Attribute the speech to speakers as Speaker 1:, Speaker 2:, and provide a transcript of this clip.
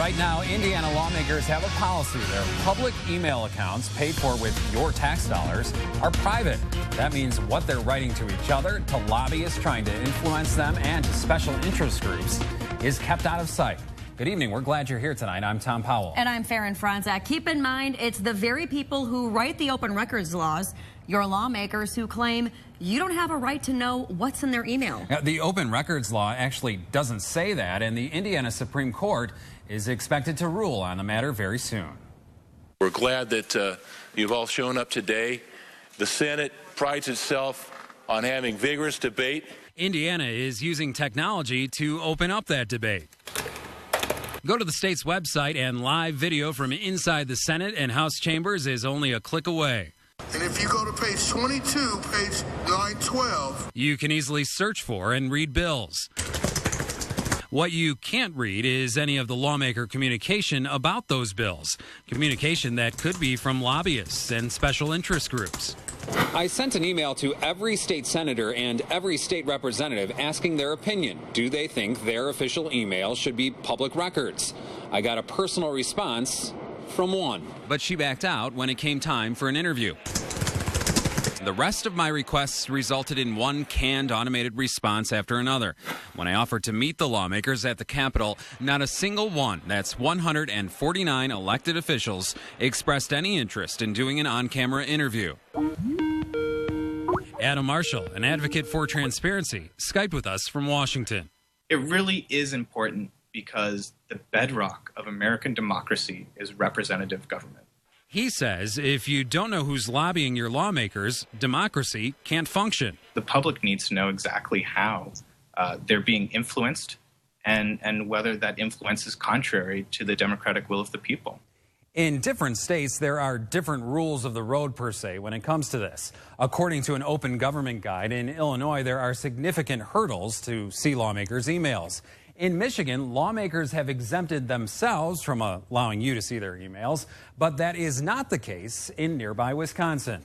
Speaker 1: Right now, Indiana lawmakers have a policy. Their public email accounts, paid for with your tax dollars, are private. That means what they're writing to each other, to lobbyists trying to influence them, and to special interest groups is kept out of sight. Good evening. We're glad you're here tonight. I'm Tom Powell.
Speaker 2: And I'm Farron Franzak. Keep in mind, it's the very people who write the open records laws, your lawmakers, who claim you don't have a right to know what's in their email.
Speaker 1: Now, the open records law actually doesn't say that, and the Indiana Supreme Court is expected to rule on the matter very soon.
Speaker 3: We're glad that you've all shown up today. The Senate prides itself on having vigorous debate.
Speaker 1: Indiana is using technology to open up that debate. Go to the state's website, and live video from inside the Senate and House chambers is only a click away.
Speaker 4: And if you go to page 22, page 912,
Speaker 1: you can easily search for and read bills. What you can't read is any of the lawmaker communication about those bills, communication that could be from lobbyists and special interest groups. I sent an email to every state senator and every state representative asking their opinion. Do they think their official email should be public records? I got a personal response from one, but she backed out when it came time for an interview. The rest of my requests resulted in one canned automated response after another. When I offered to meet the lawmakers at the Capitol, not a single one, that's 149 elected officials, expressed any interest in doing an on-camera interview. Adam Marshall, an advocate for transparency, Skyped with us from Washington.
Speaker 5: It really is important because the bedrock of American democracy is representative government.
Speaker 1: He says if you don't know who's lobbying your lawmakers, democracy can't function.
Speaker 5: The public needs to know exactly how they're being influenced and whether that influence is contrary to the democratic will of the people.
Speaker 1: In different states, there are different rules of the road, per se, when it comes to this. According to an open government guide, in Illinois, there are significant hurdles to see lawmakers' emails. In Michigan, lawmakers have exempted themselves from allowing you to see their emails, but that is not the case in nearby Wisconsin.